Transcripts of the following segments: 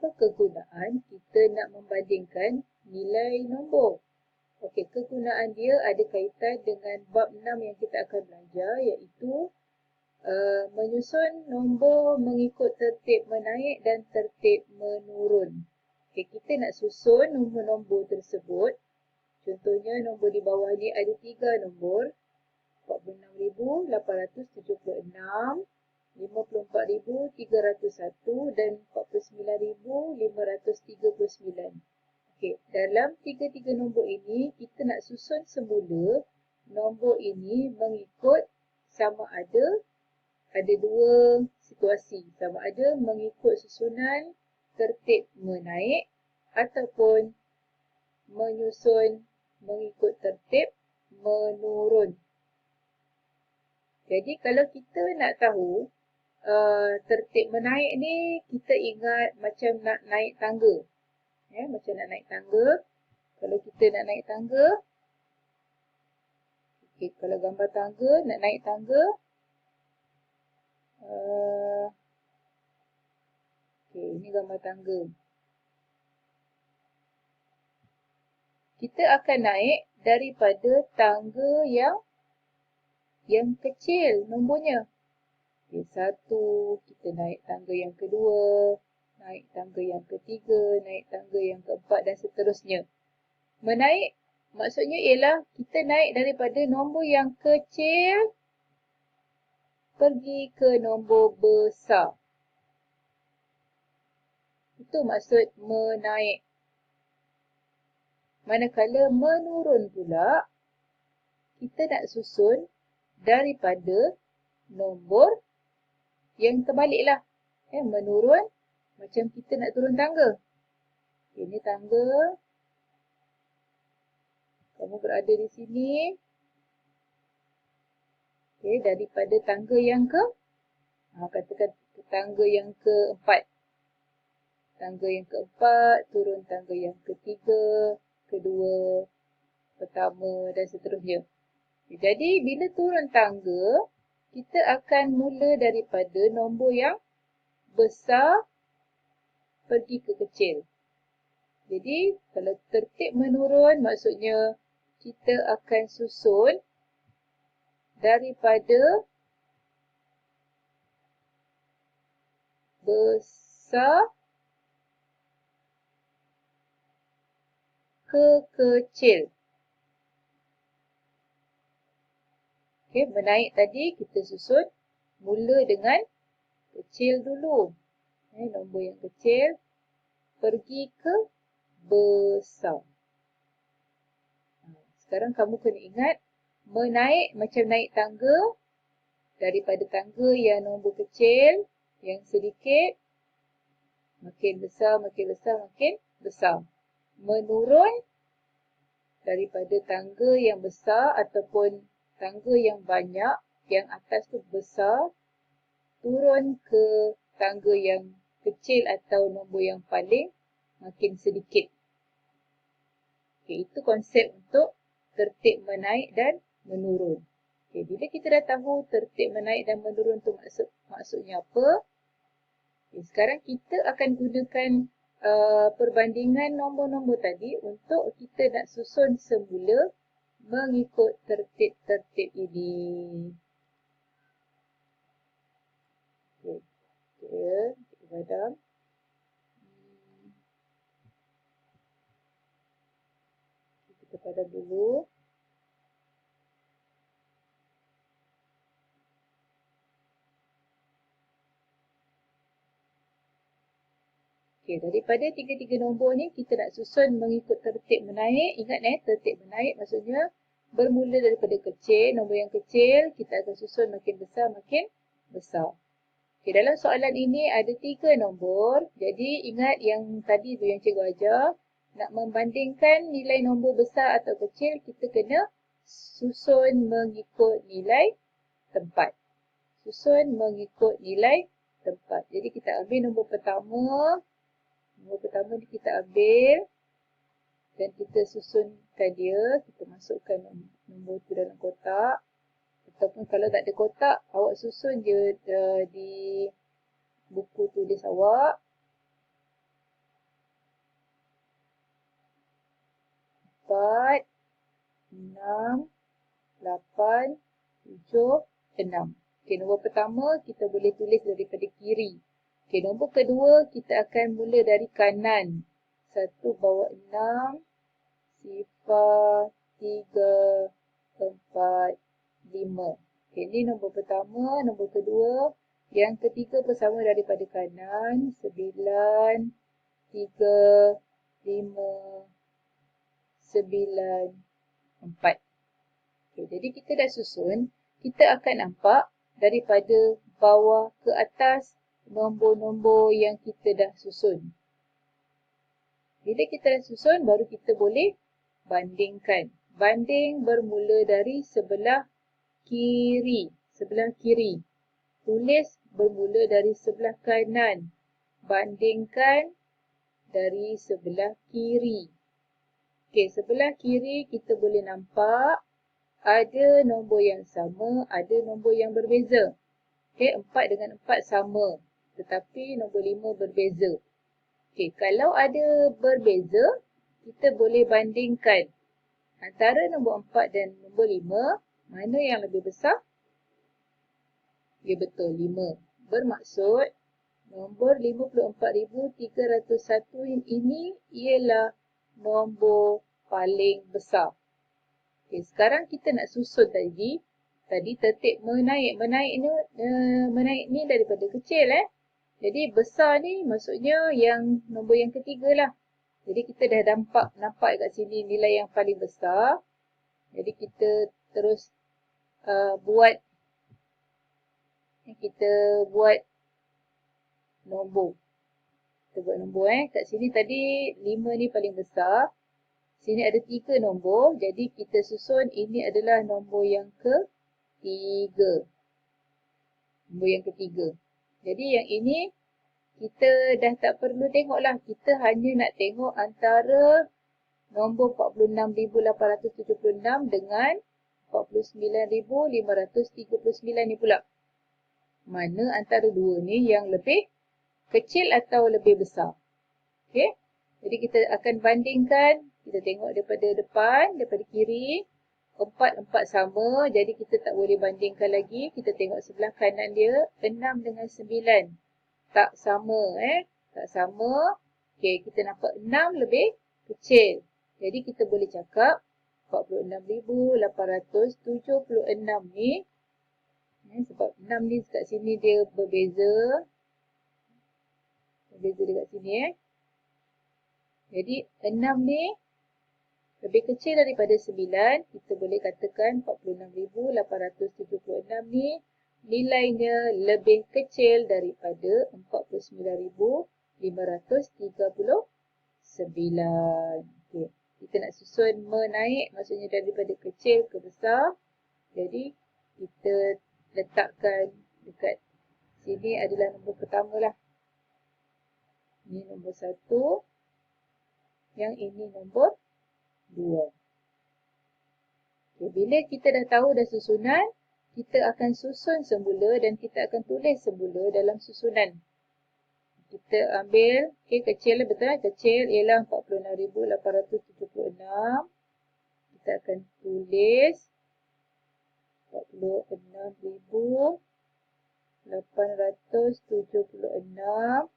apa kegunaan kita nak membandingkan nilai nombor? Okey, kegunaan dia ada kaitan dengan bab 6 yang kita akan belajar, iaitu menyusun nombor mengikut tertib menaik dan tertib menurun. Okey, kita nak susun nombor-nombor tersebut. Contohnya nombor di bawah ni ada 3 nombor. 46,876, 54,301 dan 49,539. Okey, dalam tiga-tiga nombor ini, kita nak susun semula nombor ini mengikut sama ada dua situasi. Sama ada mengikut susunan tertib menaik ataupun menyusun mengikut tertib menurun. Jadi kalau kita nak tahu tertib menaik ni, kita ingat macam nak naik tangga. Macam nak naik tangga. Kalau kita nak naik tangga, okay, kalau gambar tangga, nak naik tangga, okay, ini gambar tangga. Kita akan naik daripada tangga yang kecil nombornya. Okay, 1, kita naik tangga yang kedua, naik tangga yang ketiga, naik tangga yang keempat dan seterusnya. Menaik maksudnya ialah kita naik daripada nombor yang kecil pergi ke nombor besar. Itu maksud menaik. Manakala menurun pula, kita nak susun daripada nombor yang terbaliklah. Menurun macam kita nak turun tangga. Ini tangga. Kamu berada di sini. Okay, daripada tangga yang katakan tangga yang keempat. Tangga yang keempat, turun tangga yang ketiga, kedua, pertama dan seterusnya. Jadi bila turun tangga, kita akan mula daripada nombor yang besar pergi ke kecil. Jadi kalau tertib menurun maksudnya kita akan susun daripada besar ke kecil. Okey, menaik tadi kita susun mula dengan kecil dulu. Nombor yang kecil pergi ke besar. Sekarang kamu kena ingat, menaik macam naik tangga, daripada tangga yang nombor kecil, yang sedikit, makin besar, makin besar, makin besar. Menurun daripada tangga yang besar ataupun tangga yang banyak, yang atas tu besar, turun ke tangga yang kecil atau nombor yang paling makin sedikit. Okay, itu konsep untuk tertib menaik dan menurun. Okay, bila kita dah tahu tertib menaik dan menurun tu maksudnya apa, okay, sekarang kita akan gunakan perbandingan nombor-nombor tadi untuk kita nak susun semula mengikut tertib-tertib ini. Okay, kita padam. Kita padam dulu. Okay, daripada tiga-tiga nombor ni kita nak susun mengikut tertib menaik. Ingat tertib menaik maksudnya bermula daripada kecil. Nombor yang kecil kita akan susun makin besar, makin besar. Okay, dalam soalan ini ada 3 nombor. Jadi ingat yang tadi tu yang cikgu ajar. Nak membandingkan nilai nombor besar atau kecil, kita kena susun mengikut nilai tempat. Susun mengikut nilai tempat. Jadi kita ambil nombor pertama. Nombor pertama ni kita ambil dan kita susunkan dia. Kita masukkan nombor tu dalam kotak. Ataupun kalau tak ada kotak, awak susun je di buku tulis awak. 4, 6, 8, 7, 6. Okey, nombor pertama kita boleh tulis daripada kiri. Okey, nombor kedua kita akan mula dari kanan. 1 bawah 6, 0, 3, 4, 5. Okey, ini nombor pertama, nombor kedua. Yang ketiga bersama daripada kanan. 9, 3, 5, 9, 4. Okay, jadi kita dah susun, kita akan nampak daripada bawah ke atas nombor-nombor yang kita dah susun. Bila kita dah susun, baru kita boleh bandingkan. Banding bermula dari sebelah kiri. Sebelah kiri. Tulis bermula dari sebelah kanan. Bandingkan dari sebelah kiri. Okey, sebelah kiri kita boleh nampak ada nombor yang sama, ada nombor yang berbeza. Okey, 4 dengan 4 sama. Tetapi nombor 5 berbeza. Okey, kalau ada berbeza, kita boleh bandingkan antara nombor 4 dan nombor 5, mana yang lebih besar? Ya betul, 5. Bermaksud, nombor 54,301 ini ialah nombor paling besar. Okay, sekarang kita nak susun tadi tertib menaik ni daripada kecil Jadi besar ni maksudnya yang nombor yang ketiga lah. Jadi kita dah nampak kat sini nilai yang paling besar. Jadi kita terus buat nombor. Kita buat nombor kat sini tadi 5 ni paling besar. Sini ada 3 nombor. Jadi kita susun ini adalah nombor yang ketiga. Nombor yang ketiga. Jadi yang ini kita dah tak perlu tengok lah. Kita hanya nak tengok antara nombor 46,876 dengan 49,539 ni pula. Mana antara dua ni yang lebih kecil atau lebih besar. Okey. Jadi kita akan bandingkan. Kita tengok daripada depan, daripada kiri. 4 sama. Jadi kita tak boleh bandingkan lagi. Kita tengok sebelah kanan dia. 6 dengan 9. Tak sama. Tak sama. Okey, kita nampak 6 lebih kecil. Jadi kita boleh cakap 46,876 ni. Sebab 6 ni kat sini dia berbeza. Berbeza dekat sini Jadi 6 ni lebih kecil daripada 9. Kita boleh katakan 46,876 ni nilainya lebih kecil daripada 49,539. Okay. Kita nak susun menaik, maksudnya daripada kecil ke besar. Jadi kita letakkan dekat sini adalah nombor pertama lah. Ini nombor 1. Yang ini nombor 2. Okay, bila kita dah tahu dah susunan, kita akan susun semula dan kita akan tulis semula dalam susunan. Kita ambil, kecil lah, betul lah, kecil ialah 46,876. Kita akan tulis 46,876.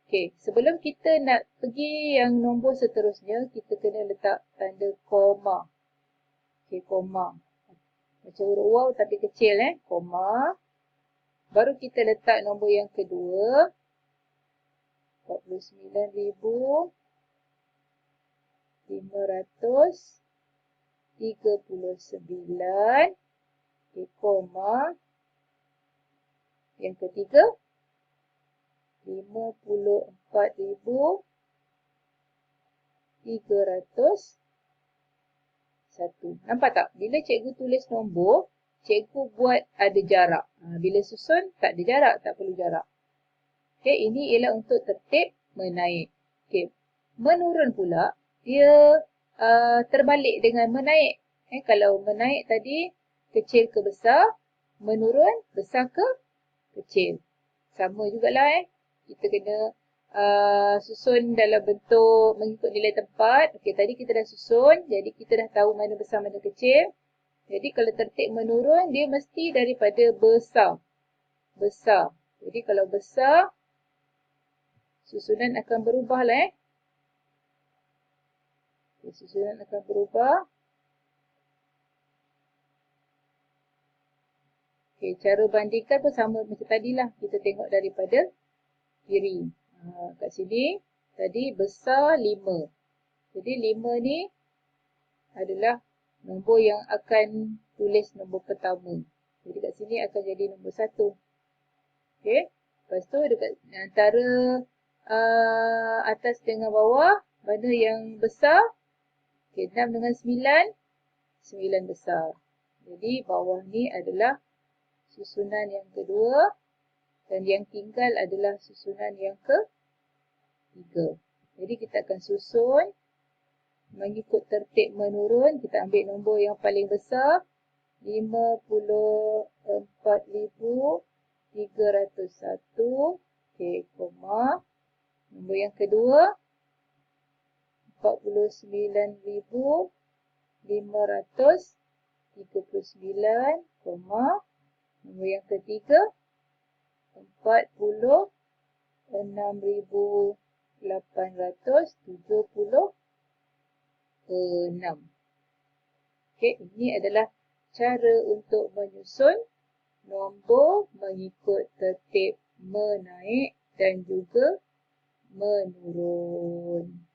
Okey, sebelum kita nak pergi yang nombor seterusnya, kita kena letak tanda koma. Okey, koma. Macam huruf waw tapi kecil koma. Baru kita letak nombor yang kedua. 49,539. Okey, koma. Yang ketiga 54,301. Nampak tak? Bila cikgu tulis nombor, cikgu buat ada jarak. Bila susun, tak ada jarak, tak perlu jarak. Okey, ini ialah untuk tertib menaik. Okey, menurun pula, dia terbalik dengan menaik. Kalau menaik tadi, kecil ke besar, menurun, besar ke kecil. Sama jugalah Kita kena susun dalam bentuk mengikut nilai tempat. Okey, tadi kita dah susun. Jadi kita dah tahu mana besar mana kecil. Jadi kalau tertib menurun, dia mesti daripada besar. Besar. Jadi kalau besar, susunan akan berubah lah. Susunan akan berubah. Okay, cara bandingkan pun sama macam tadilah. Kita tengok daripada kiri. Kat sini, tadi besar 5. Jadi 5 ni adalah nombor yang akan tulis nombor pertama. Jadi kat sini akan jadi nombor 1. Okay. Lepas tu dekat antara atas dengan bawah, mana yang besar? Okay, 6 dengan 9. 9 besar. Jadi bawah ni adalah susunan yang kedua dan yang tinggal adalah susunan yang ketiga. Jadi kita akan susun mengikut tertib menurun. Kita ambil nombor yang paling besar 54,301. Okey, koma. Nombor yang kedua 49,539, koma. Nombor yang ketiga 46,876. Okey, ini adalah cara untuk menyusun nombor mengikut tertib menaik dan juga menurun.